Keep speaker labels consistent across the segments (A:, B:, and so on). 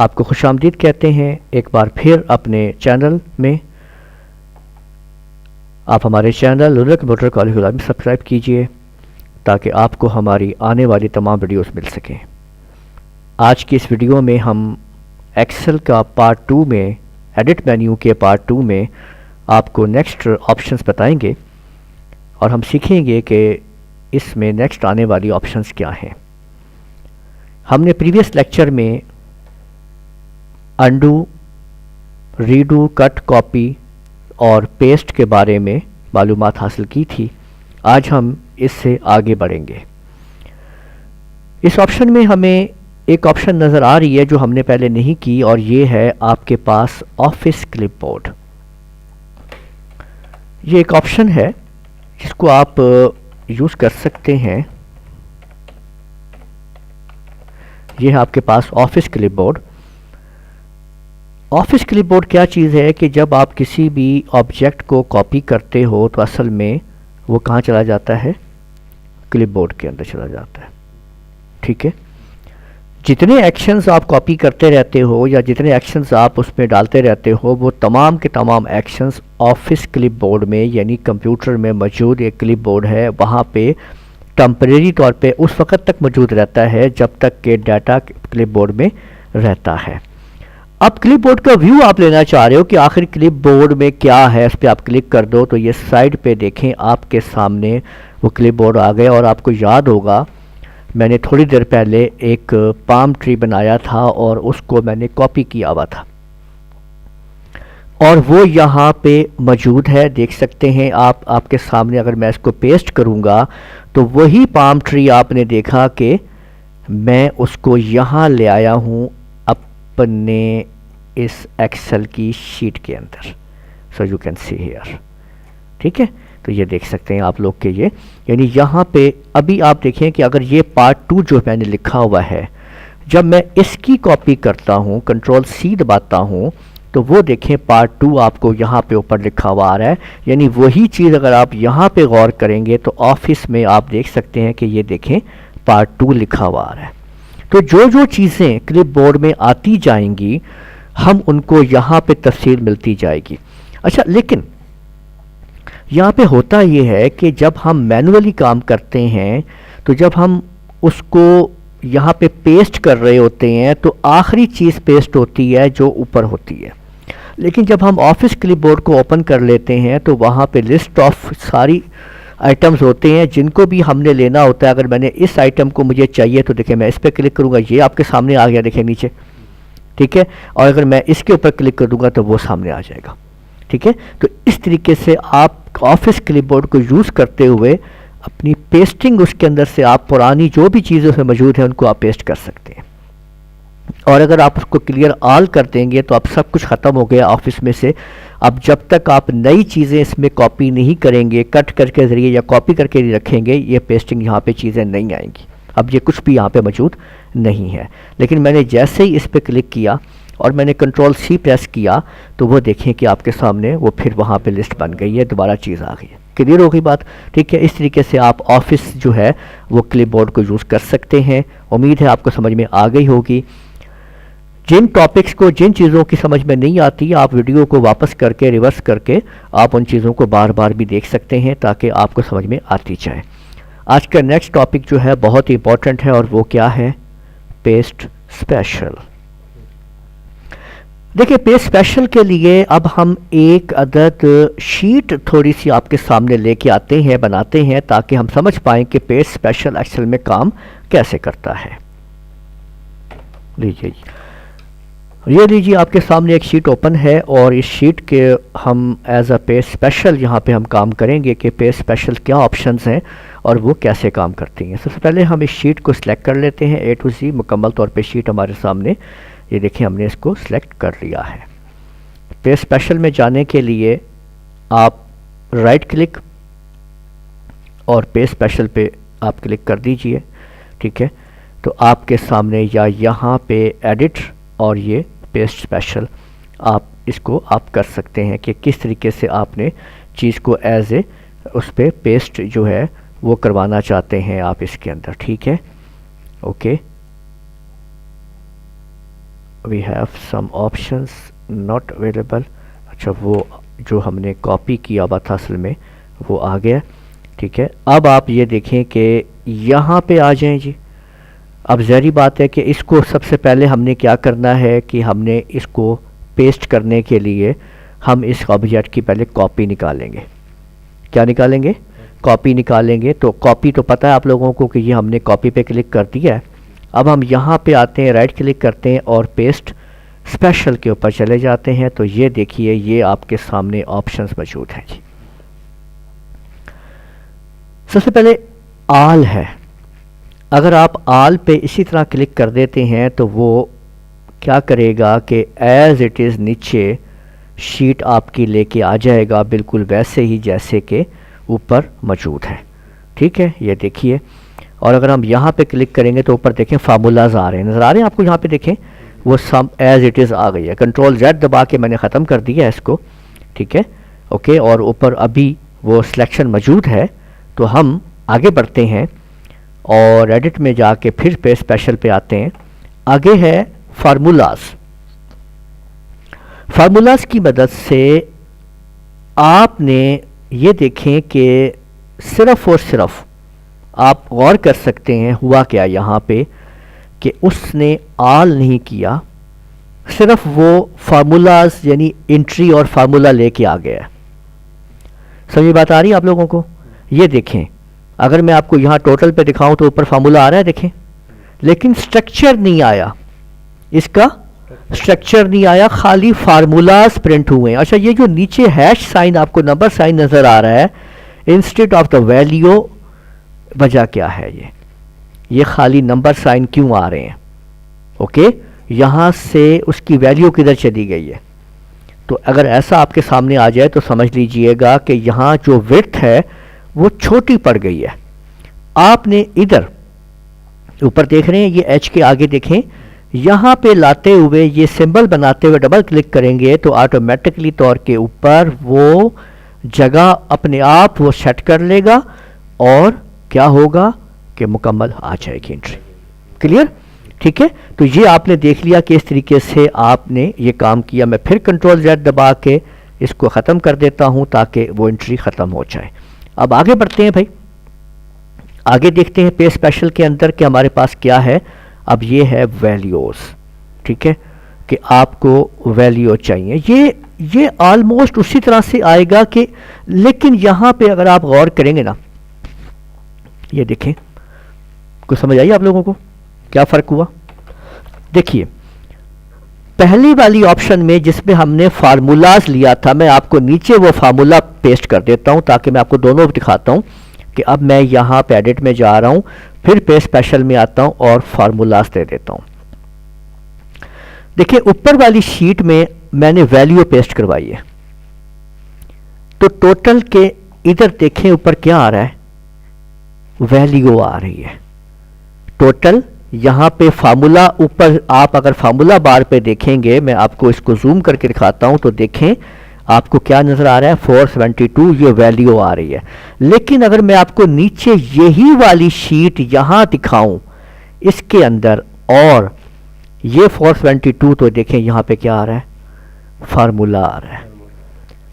A: आपको खुशामदीद कहते हैं एक बार फिर अपने चैनल में। आप हमारे चैनल रूरल कंप्यूटर कॉलेज गुलाब में सब्सक्राइब कीजिए ताकि आपको हमारी आने वाली तमाम वीडियोस मिल सकें। आज की इस वीडियो में हम एक्सेल का पार्ट 2 में, एडिट मेन्यू के पार्ट 2 में आपको नेक्स्ट ऑप्शंस बताएंगे और हम सीखेंगे कि इसमें नेक्स्ट आने वाली ऑप्शंस क्या हैं। हमने प्रीवियस लेक्चर में अंडू, रीडू, कट, कॉपी और पेस्ट के बारे में मालूमात हासिल की थी। आज हम इससे आगे बढ़ेंगे। इस ऑप्शन में हमें एक ऑप्शन नज़र आ रही है जो हमने पहले नहीं की, और ये है आपके पास ऑफिस क्लिपबोर्ड। ये एक ऑप्शन है जिसको आप यूज़ कर सकते हैं। ये है आपके पास ऑफिस क्लिपबोर्ड। ऑफिस क्लिपबोर्ड क्या चीज़ है कि जब आप किसी भी ऑब्जेक्ट को कॉपी करते हो तो असल में वो कहाँ चला जाता है, क्लिपबोर्ड के अंदर चला जाता है। ठीक है, जितने एक्शंस आप कॉपी करते रहते हो या जितने एक्शंस आप उसमें डालते रहते हो, वो तमाम के तमाम एक्शंस ऑफिस क्लिपबोर्ड में, यानी कंप्यूटर में मौजूद एक क्लिपबोर्ड है, वहाँ पे टेम्परेरी तौर पे उस वक़्त तक मौजूद रहता है जब तक कि डाटा क्लिपबोर्ड में रहता है। अब क्लिपबोर्ड का व्यू आप लेना चाह रहे हो कि आखिर क्लिपबोर्ड में क्या है, इस पर आप क्लिक कर दो तो ये साइड पे देखें आपके सामने वो क्लिपबोर्ड आ गया। और आपको याद होगा मैंने थोड़ी देर पहले एक पाम ट्री बनाया था और उसको मैंने कॉपी किया हुआ था और वो यहाँ पे मौजूद है, देख सकते हैं आप आपके सामने। अगर मैं इसको पेस्ट करूँगा तो वही पाम ट्री आपने देखा कि मैं उसको यहाँ ले आया हूँ अपने इस एक्सेल की शीट के अंदर। So you can see here. ठीक है, तो ये देख सकते हैं आप लोग के ये, यानी यहाँ पे अभी आप देखें कि अगर ये पार्ट 2 जो मैंने लिखा हुआ है, जब मैं इसकी कॉपी करता हूँ, कंट्रोल C दबाता हूँ, तो वो देखें पार्ट 2 आपको यहाँ पे ऊपर लिखा हुआ आ रहा है। यानी वही चीज़ अगर आप यहाँ पे गौर करेंगे तो ऑफिस में आप देख सकते हैं कि ये देखें पार्ट 2 लिखा हुआ आ रहा है। तो जो जो चीज़ें क्लिपबोर्ड में आती जाएंगी हम उनको यहाँ पे तफसील मिलती जाएगी। अच्छा, लेकिन यहाँ पे होता ये है कि जब हम मैनुअली काम करते हैं तो जब हम उसको यहाँ पे पेस्ट कर रहे होते हैं तो आखिरी चीज़ पेस्ट होती है जो ऊपर होती है। लेकिन जब हम ऑफिस क्लिपबोर्ड को ओपन कर लेते हैं तो वहाँ पे लिस्ट ऑफ सारी आइटम्स होते हैं जिनको भी हमने लेना होता है। अगर मैंने इस आइटम को मुझे चाहिए तो देखिए मैं इस पर क्लिक करूँगा, ये आपके सामने आ गया, देखिए नीचे। ठीक है, और अगर मैं इसके ऊपर क्लिक कर दूँगा तो वो सामने आ जाएगा। ठीक है, तो इस तरीके से आप ऑफिस क्लिपबोर्ड को यूज़ करते हुए अपनी पेस्टिंग उसके अंदर से आप पुरानी जो भी चीज़ें उसमें मौजूद हैं उनको आप पेस्ट कर सकते हैं। और अगर आप उसको क्लियर ऑल कर देंगे तो अब सब कुछ ख़त्म हो गया ऑफिस में से। अब जब तक आप नई चीज़ें इसमें कॉपी नहीं करेंगे, कट करके ज़रिए या कॉपी करके नहीं रखेंगे, ये पेस्टिंग यहाँ पे चीज़ें नहीं आएंगी। अब ये कुछ भी यहाँ पे मौजूद नहीं है। लेकिन मैंने जैसे ही इस पर क्लिक किया और मैंने कंट्रोल C प्रेस किया तो वो देखें कि आपके सामने वो फिर वहाँ पे लिस्ट बन गई है, दोबारा चीज़ आ गई है। क्लियर हो गई बात? ठीक है, इस तरीके से आप ऑफिस जो है वो क्लिपबोर्ड को यूज़ कर सकते हैं। उम्मीद है आपको समझ में आ गई होगी। जिन टॉपिक्स को, जिन चीज़ों की समझ में नहीं आती, आप वीडियो को वापस करके, रिवर्स करके आप उन चीज़ों को बार बार भी देख सकते हैं ताकि आपको समझ में आती जाए। आज का नेक्स्ट टॉपिक जो है बहुत ही इंपॉर्टेंट है और वो क्या है, पेस्ट स्पेशल। देखिए, पेस्ट स्पेशल के लिए अब हम एक अदद शीट थोड़ी सी आपके सामने लेके आते हैं, बनाते हैं, ताकि हम समझ पाएँ कि पेस्ट स्पेशल एक्सेल में काम कैसे करता है। लीजिए, ये लीजिए आपके सामने एक शीट ओपन है और इस शीट के हम एज अ पेस्ट स्पेशल यहाँ पे हम काम करेंगे कि पेस्ट स्पेशल क्या ऑप्शंस हैं और वो कैसे काम करती हैं। सबसे पहले हम इस शीट को सिलेक्ट कर लेते हैं, A to Z मुकम्मल तौर पे शीट हमारे सामने, ये देखिए हमने इसको सिलेक्ट कर लिया है। पेस्ट स्पेशल में जाने के लिए आप राइट क्लिक और पेस्ट स्पेशल पे आप क्लिक कर दीजिए। ठीक है, तो आपके सामने या यहाँ पे एडिट और ये पेस्ट स्पेशल, आप इसको आप कर सकते हैं कि किस तरीके से आपने चीज़ को एज ए उस पर पेस्ट जो है वो करवाना चाहते हैं आप इसके अंदर। ठीक है, okay. We have some options not available. अच्छा, वो जो हमने कॉपी किया हुआ था असल में वो आ गया। ठीक है, अब आप ये देखें कि यहाँ पे आ जाएं जी। अब ज़ाहिर बात है कि इसको सबसे पहले हमने क्या करना है कि हमने इसको पेस्ट करने के लिए हम इस ऑब्जेक्ट की पहले कॉपी निकालेंगे। क्या निकालेंगे? कॉपी निकालेंगे। तो कॉपी तो पता है आप लोगों को कि ये हमने कॉपी पे क्लिक कर दिया है। अब हम यहाँ पे आते हैं, राइट क्लिक करते हैं और पेस्ट स्पेशल के ऊपर चले जाते हैं। तो ये देखिए, ये आपके सामने ऑप्शंस मौजूद हैं जी। सबसे पहले आल है। अगर आप आल पे इसी तरह क्लिक कर देते हैं तो वो क्या करेगा कि एज इट इज़ नीचे शीट आपकी लेके आ जाएगा, बिल्कुल वैसे ही जैसे कि ऊपर मौजूद है। ठीक है, ये देखिए। और अगर हम यहाँ पे क्लिक करेंगे तो ऊपर देखें फार्मूलाज आ रहे हैं, नज़र आ रहे हैं आपको? यहाँ पे देखें वो सम एज इट इज़ आ गई है। कंट्रोल Z दबा के मैंने ख़त्म कर दिया है इसको। ठीक है, ओके। और ऊपर अभी वो सिलेक्शन मौजूद है। तो हम आगे बढ़ते हैं और एडिट में जाके फिर पे स्पेशल पे आते हैं। आगे है फार्मूलाज। फार्मूलाज की मदद से आपने ये देखें कि सिर्फ़ और सिर्फ आप गौर कर सकते हैं हुआ क्या यहाँ पे कि उसने आल नहीं किया, सिर्फ वो फार्मूलाज यानी एंट्री और फार्मूला लेके आ गया। समझ बात आ रही है आप लोगों को? ये देखें, अगर मैं आपको यहाँ टोटल पे दिखाऊं तो ऊपर फार्मूला आ रहा है देखें, लेकिन स्ट्रक्चर नहीं आया, इसका स्ट्रक्चर नहीं आया, खाली फार्मूलाज प्रिंट हुए हैं। अच्छा, ये जो नीचे हैश साइन आपको नंबर साइन नज़र आ रहा है इंस्टेड ऑफ द वैल्यू, वजह क्या है? ये खाली नंबर साइन क्यों आ रहे हैं? ओके, यहाँ से उसकी वैल्यू किधर चली गई है? तो अगर ऐसा आपके सामने आ जाए तो समझ लीजिएगा कि यहाँ जो विड्थ है वो छोटी पड़ गई है। आपने इधर ऊपर देख रहे हैं, ये एच के आगे देखें, यहाँ पे लाते हुए ये सिंबल बनाते हुए डबल क्लिक करेंगे तो ऑटोमेटिकली तौर के ऊपर वो जगह अपने आप वो सेट कर लेगा और क्या होगा कि मुकम्मल आ जाएगी एंट्री। क्लियर? ठीक है, तो ये आपने देख लिया कि इस तरीके से आपने ये काम किया। मैं फिर कंट्रोल Z दबा के इसको ख़त्म कर देता हूँ ताकि वो एंट्री ख़त्म हो जाए। अब आगे बढ़ते हैं भाई, आगे देखते हैं पे स्पेशल के अंदर कि हमारे पास क्या है। अब ये है वैल्यूज़। ठीक है, कि आपको वैल्यू चाहिए, ये ऑलमोस्ट उसी तरह से आएगा कि, लेकिन यहाँ पे अगर आप गौर करेंगे ना, ये देखें, कुछ समझ आई आप लोगों को क्या फ़र्क हुआ? देखिए, पहली वाली ऑप्शन में जिसमें हमने फार्मूलाज लिया था, मैं आपको नीचे वो फार्मूला पेस्ट कर देता हूं ताकि मैं आपको दोनों दिखाता हूं कि अब मैं यहाँ पे एडिट में जा रहा हूं, फिर पे स्पेशल में आता हूं और फार्मूलाज दे देता हूं। देखिए, ऊपर वाली शीट में मैंने वैल्यू पेस्ट करवाई है, तो टोटल के इधर देखें ऊपर क्या आ रहा है? वैल्यू आ रही है टोटल। यहाँ पे फार्मूला ऊपर, आप अगर फार्मूला बार पे देखेंगे, मैं आपको इसको जूम करके दिखाता हूँ तो देखें आपको क्या नज़र आ रहा है? 472 ये वैल्यू आ रही है। लेकिन अगर मैं आपको नीचे यही वाली शीट यहाँ दिखाऊं इसके अंदर और ये 472, तो देखें यहाँ पे क्या आ रहा है? फार्मूला आ रहा है।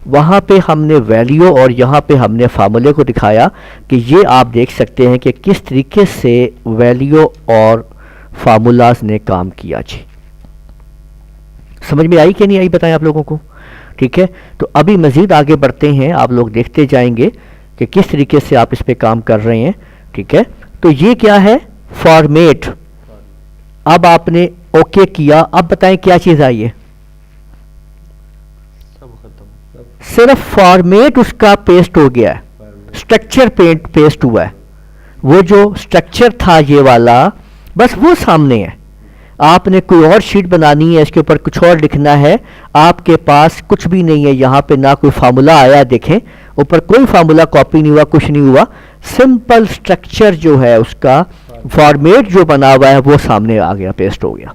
A: वहाँ पे हमने वैल्यू और यहाँ पे हमने फार्मूले को दिखाया कि ये आप देख सकते हैं कि किस तरीके से वैल्यू और फार्मूलाज ने काम किया जी। समझ में आई कि नहीं आई बताएं आप लोगों को? ठीक है, तो अभी मज़ीद आगे बढ़ते हैं, आप लोग देखते जाएंगे कि किस तरीके से आप इस पे काम कर रहे हैं। ठीक है, तो ये क्या है? फॉर्मेट। अब आपने ओके किया, अब बताएं क्या चीज़ आई है? सिर्फ फॉर्मेट उसका पेस्ट हो गया है, स्ट्रक्चर पेस्ट हुआ है। वो जो स्ट्रक्चर था ये वाला, बस वो सामने है। आपने कोई और शीट बनानी है, इसके ऊपर कुछ और लिखना है, आपके पास कुछ भी नहीं है यहाँ पे, ना कोई फार्मूला आया, देखें ऊपर कोई फार्मूला कॉपी नहीं हुआ, कुछ नहीं हुआ, सिंपल स्ट्रक्चर जो है उसका फॉर्मेट जो बना हुआ है वो सामने आ गया, पेस्ट हो गया।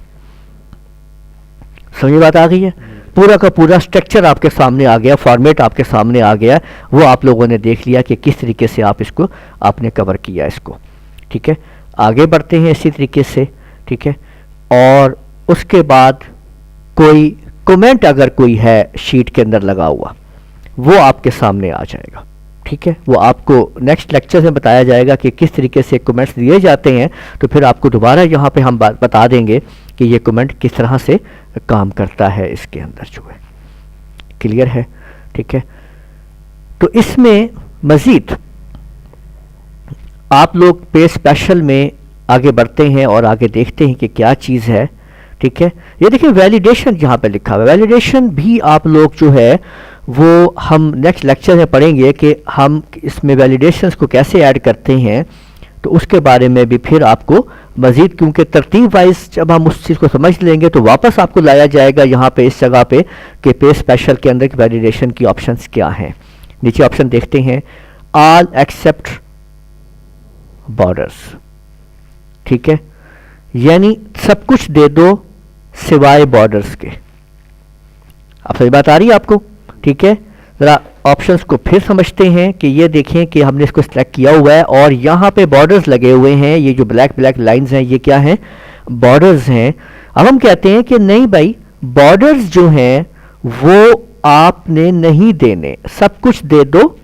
A: समझ बात आ गई है? पूरा का पूरा स्ट्रक्चर आपके सामने आ गया, फॉर्मेट आपके सामने आ गया, वो आप लोगों ने देख लिया कि किस तरीके से आप इसको आपने कवर किया इसको। ठीक है, आगे बढ़ते हैं इसी तरीके से। ठीक है, और उसके बाद कोई कमेंट अगर कोई है शीट के अंदर लगा हुआ, वो आपके सामने आ जाएगा। ठीक है, वो आपको नेक्स्ट लेक्चर में बताया जाएगा कि किस तरीके से कमेंट्स दिए जाते हैं, तो फिर आपको दोबारा यहाँ पे हम बता देंगे कि ये कमेंट किस तरह से काम करता है इसके अंदर जो है। क्लियर है? ठीक है, तो इसमें मज़ीद आप लोग पे स्पेशल में आगे बढ़ते हैं और आगे देखते हैं कि क्या चीज़ है। ठीक है, ये देखिए वैलिडेशन यहाँ पे लिखा हुआ है। वैलिडेशन भी आप लोग जो है वो हम नेक्स्ट लेक्चर में पढ़ेंगे कि हम इसमें वैलिडेशंस को कैसे ऐड करते हैं, तो उसके बारे में भी फिर आपको मज़ीद, क्योंकि तरतीब वाइज जब हम उस चीज़ को समझ लेंगे तो वापस आपको लाया जाएगा यहाँ पे इस जगह पे कि पे स्पेशल के अंदर वैलिडेशन की ऑप्शंस क्या हैं। नीचे ऑप्शन देखते हैं, ऑल एक्सेप्ट बॉर्डर्स। ठीक है, यानी सब कुछ दे दो सिवाय बॉर्डर्स के। अब सही बात आ रही है आपको? ठीक है, ज़रा ऑप्शंस को फिर समझते हैं कि ये देखें कि हमने इसको सिलेक्ट किया हुआ है और यहाँ पे बॉर्डर्स लगे हुए हैं। ये जो ब्लैक ब्लैक लाइंस हैं ये क्या हैं? बॉर्डर्स हैं। अब हम कहते हैं कि नहीं भाई, बॉर्डर्स जो हैं वो आपने नहीं देने, सब कुछ दे दो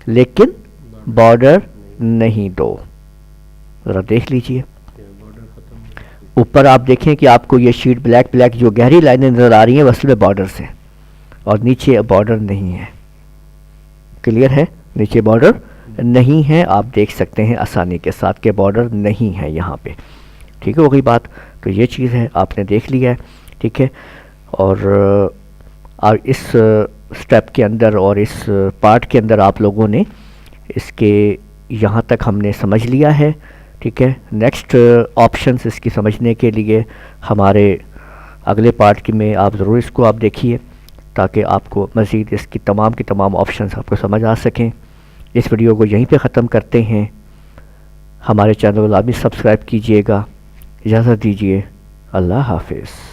A: लेकिन बॉर्डर नहीं दो। ज़रा देख लीजिए, ऊपर आप देखें कि आपको ये शीट ब्लैक ब्लैक जो गहरी लाइनें नज़र आ रही हैं असल में बॉर्डर्स हैं और नीचे बॉर्डर नहीं है। क्लियर है? नीचे बॉर्डर नहीं है, आप देख सकते हैं आसानी के साथ कि बॉर्डर नहीं है यहाँ पे। ठीक है, हो गई बात। तो ये चीज़ है, आपने देख लिया है। ठीक है, और इस स्टेप के अंदर और इस पार्ट के अंदर आप लोगों ने इसके यहाँ तक हमने समझ लिया है। ठीक है, नेक्स्ट ऑप्शंस इसकी समझने के लिए हमारे अगले पार्ट की में आप ज़रूर इसको आप देखिए ताकि आपको मज़ीद इसकी तमाम की तमाम ऑप्शंस आपको समझ आ सकें। इस वीडियो को यहीं पे ख़त्म करते हैं। हमारे चैनल को लाजमी सब्सक्राइब कीजिएगा। इजाज़त दीजिए, अल्लाह हाफिज़।